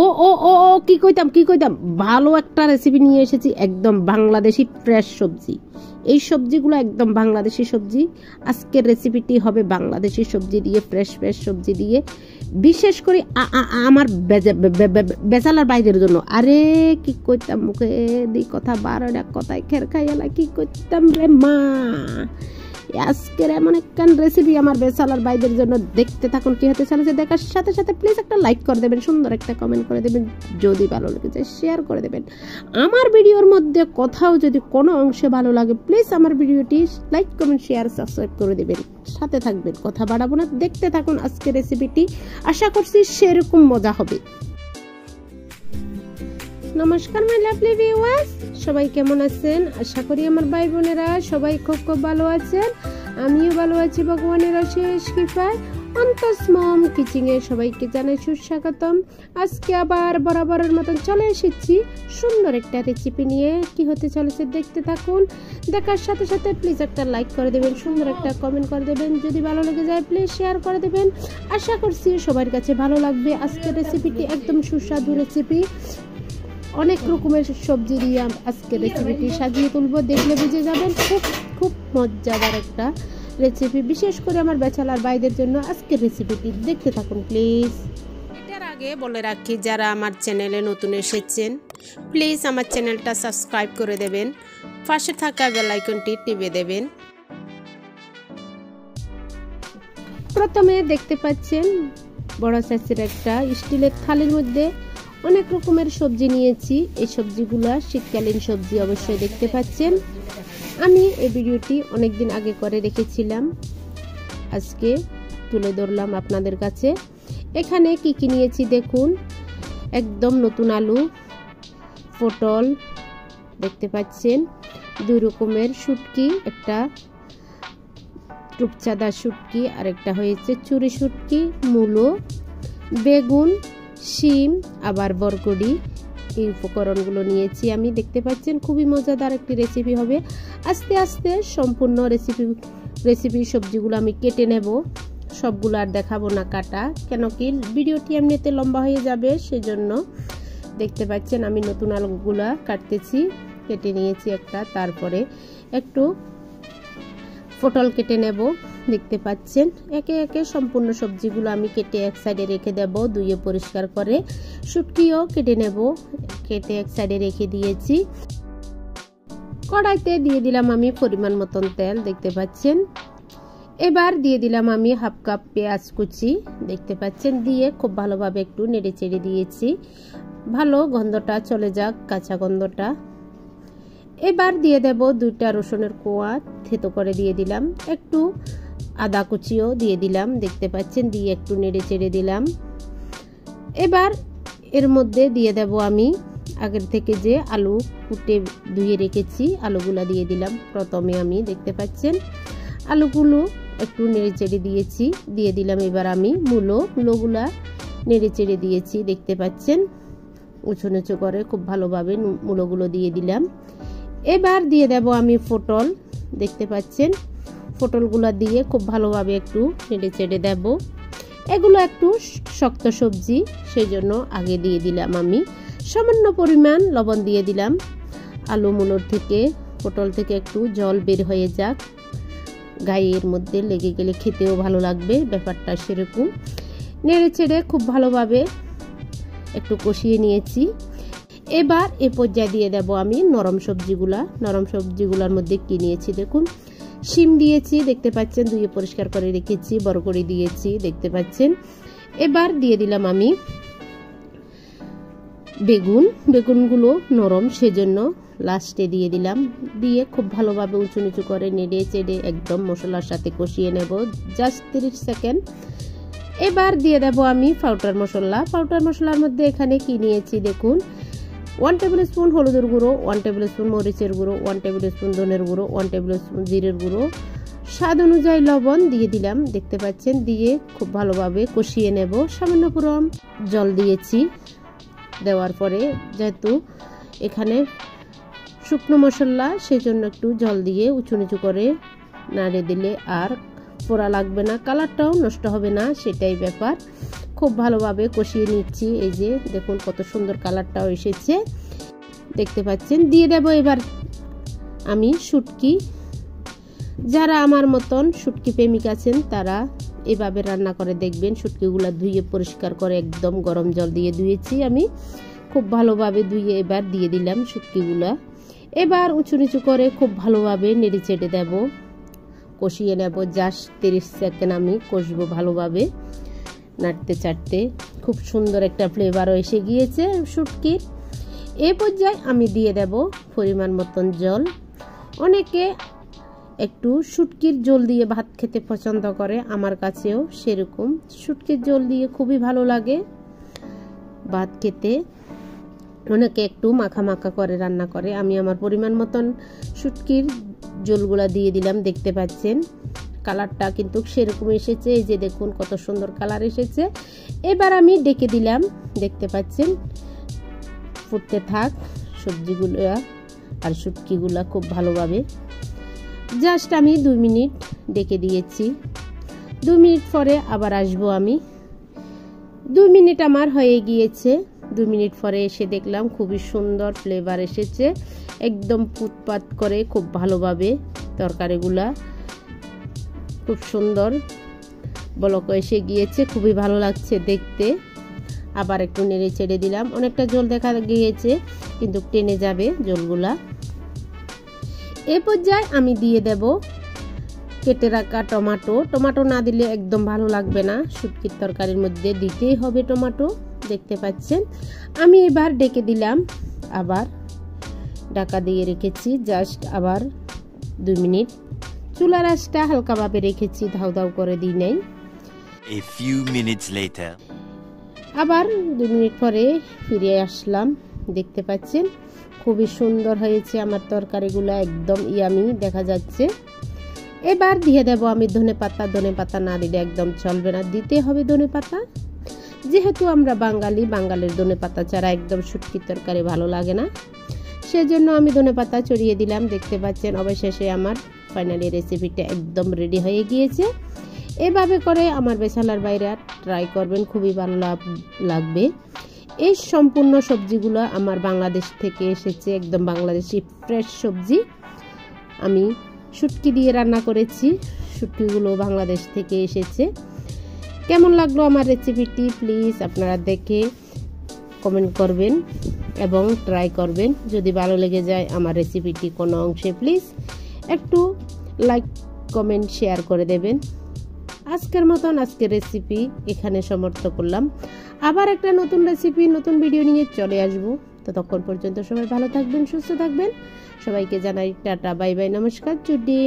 ও ও ও ও কি কইতাম ভালো একটা রেসিপি নিয়ে এসেছি, একদম বাংলাদেশি ফ্রেশ সবজি। এই সবজিগুলো একদম বাংলাদেশি সবজি। আজকের রেসিপিটি হবে বাংলাদেশি সবজি দিয়ে, ফ্রেশ সবজি দিয়ে, বিশেষ করে আমার বেচালার বাইরের জন্য। আরে কি কইতাম, মুখে দি কথা বারোটা কথায় খের খাইয়ালা, কি কইতাম রে মা। আজকের এমন একখান রেসিপি আমার বেচালার বাইদের জন্য। দেখতে থাকুন কি হতে চলেছে। দেখার সাথে সাথে প্লিজ একটা লাইক করে দেবেন, সুন্দর একটা কমেন্ট করে দেবেন, যদি ভালো লেগে যায় শেয়ার করে দেবেন। আমার ভিডিওর মধ্যে কোথাও যদি কোনো অংশে ভালো লাগে প্লিজ আমার ভিডিওটি লাইক কমেন্ট শেয়ার সাবস্ক্রাইব করে দেবেন। সাথে থাকবেন, কথা বাড়াবো না, দেখতে থাকুন আজকের রেসিপিটি। আশা করছি সেরকম মজা হবে। নমস্কার মাই লাভলি ভিউয়ার্স, সবাই কেমন আছেন? আশা করি আমার ভাই বোনেরা সবাই খুব ভালো আছেন। আমিও ভালো আছি ভগবানের অশেষ কৃপায়। অন্তস মম কিচিং এ সবাইকে জানাই সুস্বাগতম। আজকে আবার বরাবরের মতন চলে এসেছি সুন্দর একটা রেসিপি নিয়ে। কি হতে চলেছে দেখতে থাকুন। দেখার সাথে সাথে প্লিজ একটা লাইক করে দেবেন, সুন্দর একটা কমেন্ট করে দেবেন, যদি ভালো লেগে যায় প্লিজ শেয়ার করে দেবেন। আশা করছি সবার কাছে ভালো লাগবে। আজকের রেসিপিটি একদম সুস্বাদু রেসিপি। অনেক রকমের সবজি দিয়ে আজকে রেসিপিটি সাজিয়ে তুলবো, দেখলে বুঝে যাবেন। খুব মজাদার একটা রেসিপি, বিশেষ করে আমার বেচালার বাইদের জন্য আজকের রেসিপিটি দেখতে থাকুন প্লিজ। এটার আগে বলে রাখি, যারা আমার চ্যানেলে নতুন এসেছেন প্লিজ আমার চ্যানেলটা সাবস্ক্রাইব করে দেবেন, পাশে থাকা বেল আইকনটি টিপে দেবেন। প্রথমে দেখতে পাচ্ছেন বড় সাইজের একটা স্টিলের থালির মধ্যে অনেক রকমের সবজি নিয়েছি। এই সবজিগুলা শীতকালীন সবজি অবশ্যই দেখতে পাচ্ছেন। আমি এই ভিডিওটি অনেকদিন আগে করে রেখেছিলাম, আজকে তুলে ধরলাম আপনাদের কাছে। এখানে কি কি নিয়েছি দেখুন। একদম নতুন আলু, পটল দেখতে পাচ্ছেন, 2 রকমের শুটকি, একটা রূপচাঁদা শুটকি আর একটা হয়েছে চুরি শুটকি, মূলো, বেগুন, শিম, আবার বরকডি। এই উপকরণগুলো নিয়েছি আমি। দেখতে পাচ্ছেন খুবই মজাদার একটি রেসিপি হবে। আস্তে আস্তে সম্পূর্ণ রেসিপি সবজিগুলো আমি কেটে নেব। সবগুলো আর দেখাবো না কাটা, কেন কি ভিডিওটি এমনিতে লম্বা হয়ে যাবে, সেজন্য। দেখতে পাচ্ছেন আমি নতুন আলুগুলা কাটতেছি, কেটে নিয়েছি একটা। তারপরে একটু পটল কেটে নেব। দেখতে পাচ্ছেন একে একে সম্পূর্ণ সবজিগুলো আমি কেটে এক সাইডে রেখে দেব, ধুয়ে পরিষ্কার করে। শুটকিও কেটে নেব, কেটে এক সাইডে রেখে দিয়েছি। কড়াইতে দিয়ে দিলাম আমি পরিমাণ মতন তেল, দেখতে পাচ্ছেন। এবার দিয়ে দিলাম আমি হাফ কাপ পেঁয়াজ কুচি, দেখতে পাচ্ছেন, দিয়ে খুব ভালোভাবে একটু নেড়ে চেড়ে দিয়েছি, ভালো গন্ধটা চলে যাক, কাঁচা গন্ধটা। এবার দিয়ে দেব 2টা রসুনের কোয়া থেতো করে দিয়ে দিলাম, একটু আদা কুচিও দিয়ে দিলাম, দেখতে পাচ্ছেন, দিয়ে একটু নেড়ে চেড়ে দিলাম। এবার এর মধ্যে দিয়ে দেব আমি আগের থেকে যে আলু কুটে ধুয়ে রেখেছি, আলুগুলা দিয়ে দিলাম প্রথমে আমি। দেখতে পাচ্ছেন আলুগুলো একটু নেড়ে চেড়ে দিয়েছি, দিয়ে দিলাম এবার আমি মূলোগুলা নেড়ে চেড়ে দিয়েছি। দেখতে পাচ্ছেন উঁচু নিচু করে খুব ভালোভাবে মূলোগুলো দিয়ে দিলাম। এবার দিয়ে দেব আমি পটল, দেখতে পাচ্ছেন পটলগুলো দিয়ে খুব ভালোভাবে একটু নেড়ে চেড়ে দেব। এগুলো একটু শক্ত সবজি, সেই জন্য আগে দিয়ে দিলাম আমি সামান্য পরিমাণ লবণ দিয়ে দিলাম। আলু মূলোর থেকে, পটল থেকে একটু জল বের হয়ে যাক, গায়ের মধ্যে লেগে গেলে খেতেও ভালো লাগবে, ব্যাপারটা সেরকম। নেড়ে চেড়ে খুব ভালোভাবে একটু কষিয়ে নিয়েছি। এবার এ পর্যায়ে দিয়ে দেব আমি নরম সবজিগুলার মধ্যে কি নিয়েছি দেখুন। শিম দিয়েছি, দেখতে পাচ্ছেন, ধুয়ে পরিষ্কার করে রেখেছি। বরকডি দিয়েছি, দেখতে পাচ্ছেন। এবার দিয়ে দিলাম আমি বেগুনগুলো নরম, সেজন্য লাস্টে দিয়ে দিলাম। দিয়ে খুব ভালোভাবে উঁচু নিচু করে নেড়ে চেড়ে একদম মশলার সাথে কষিয়ে নেব জাস্ট 30 সেকেন্ড। এবার দিয়ে দেব আমি পাউডার মশলার মধ্যে এখানে কি নিয়েছি দেখুন। 1 টেবিল স্পুন হলুদের গুঁড়ো, 1 টেবিল স্পুন মরিচের গুঁড়ো, 1 টেবিল স্পুন ধনের গুঁড়ো, 1 টেবিল স্পুন জিরের গুঁড়ো, স্বাদ অনুযায়ী লবণ দিয়ে দিলাম, দেখতে পাচ্ছেন। দিয়ে খুব ভালোভাবে কষিয়ে নেব। সামান্য পুরম জল দিয়েছি, দেওয়ার পরে যেহেতু এখানে শুকনো মশলা, সেজন্য একটু জল দিয়ে উঁচু নিচু করে নাড়ে দিলে আর পোড়া লাগবে না, কালারটাও নষ্ট হবে না, সেটাই ব্যাপার। খুব ভালোভাবে কষিয়ে নিচ্ছি। এই যে দেখুন কত সুন্দর কালারটাও এসেছে, দেখতে পাচ্ছেন। দিয়ে দেব এবার আমি শুটকি। যারা আমার মতন শুটকি প্রেমিক আছেন তারা এভাবে রান্না করে দেখবেন। শুটকিগুলো ধুয়ে পরিষ্কার করে একদম গরম জল দিয়ে ধুয়েছি আমি, খুব ভালোভাবে ধুয়ে এবার দিয়ে দিলাম শুটকিগুলো। এবার উঁচু নিচু করে খুব ভালোভাবে নেড়ে চেড়ে দেব, কষিয়ে নেব। জাস্ট 30 সেকেন্ড আমি কষবো ভালোভাবে নাড়তে চাড়তে। খুব সুন্দর একটা ফ্লেভারও এসে গিয়েছে শুটকির। এই পর্যায়ে আমি দিয়ে দেব পরিমাণ মতন জল। অনেকে একটু শুটকির ঝোল দিয়ে ভাত খেতে পছন্দ করে, আমার কাছেও সেরকম শুটকির ঝোল দিয়ে খুবই ভালো লাগে ভাত খেতে। অনেকে একটু মাখা মাখা করে রান্না করে, আমি আমার পরিমাণ মতন শুটকির ঝোলগুলা দিয়ে দিলাম। দেখতে পাচ্ছেন কালারটা কিন্তু সেরকম এসেছে। এই যে দেখুন কত সুন্দর কালার এসেছে। এবার আমি ডেকে দিলাম, দেখতে পাচ্ছেন ফুটতে থাক সবজিগুলো আর শুটকিগুলা খুব ভালোভাবে। জাস্ট আমি 2 মিনিট ডেকে দিয়েছি। 2 মিনিট পরে আবার আসবো আমি। 2 মিনিট আমার হয়ে গিয়েছে। 2 মিনিট পরে এসে দেখলাম খুবই সুন্দর ফ্লেভার এসেছে, একদম ফুটপাত করে খুব ভালোভাবে তরকারিগুলা খুব সুন্দর বলক এসে গিয়েছে, খুবই ভালো লাগছে দেখতে। আবার একটু নেড়ে ছেড়ে দিলাম। অনেকটা জল দেখা গিয়েছে কিন্তু টেনে যাবে জলগুলা। এ পর্যায়ে আমি দিয়ে দেব কেটে রাখা টমেটো। টমেটো না দিলে একদম ভালো লাগবে না, শুটকির তরকারির মধ্যে দিতেই হবে টমেটো, দেখতে পাচ্ছেন। আমি এবার ডেকে দিলাম, আবার ঢাকা দিয়ে রেখেছি জাস্ট আবার 2 মিনিট। চুলার আঁচটা হালকাভাবে রেখেছি, ধাউ ধাউ করে দিই নাই। A few minutes later. আবার 2 মিনিট পরে ফিরে আসলাম। দেখতে পাচ্ছেন খুবই সুন্দর হয়েছে আমার তরকারিগুলো, একদম ইয়ামি দেখা যাচ্ছে। এবার দিয়ে দেব আমি ধনেপাতা। ধনেপাতা না দিলে একদম চলবে না, দিতে হবে ধনেপাতা। যেহেতু আমরা বাঙালি, বাঙালির ধনেপাতা ছাড়া একদম শুটকির তরকারি ভালো লাগে না, সেজন্য আমি ধনেপাতা ছড়িয়ে দিলাম। দেখতে পাচ্ছেন অবশেষে আমার ফাইনালি রেসিপিটা একদম রেডি হয়ে গিয়েছে। এভাবে করে আমার বেচালার বাইরে ট্রাই করবেন, খুবই ভালো লাগবে। এই সম্পূর্ণ সবজিগুলো আমার বাংলাদেশ থেকে এসেছে, একদম বাংলাদেশি ফ্রেশ সবজি। আমি শুটকি দিয়ে রান্না করেছি, শুটকিগুলো বাংলাদেশ থেকে এসেছে। কেমন লাগলো আমার রেসিপিটি প্লিজ আপনারা দেখে কমেন্ট করবেন এবং ট্রাই করবেন। যদি ভালো লেগে যায় আমার রেসিপিটি কোনো অংশে প্লিজ একটু লাইক কমেন্ট শেয়ার করে দেবেন। আজকের মতন আজকের রেসিপি এখানে সমাপ্ত করলাম। আবার একটা নতুন রেসিপি নতুন ভিডিও নিয়ে চলে আসবো। ততক্ষণ পর্যন্ত সবাই ভালো থাকবেন, সুস্থ থাকবেন। সবাইকে জানাই টাটা, বাই বাই, নমস্কার, চুড্ডি।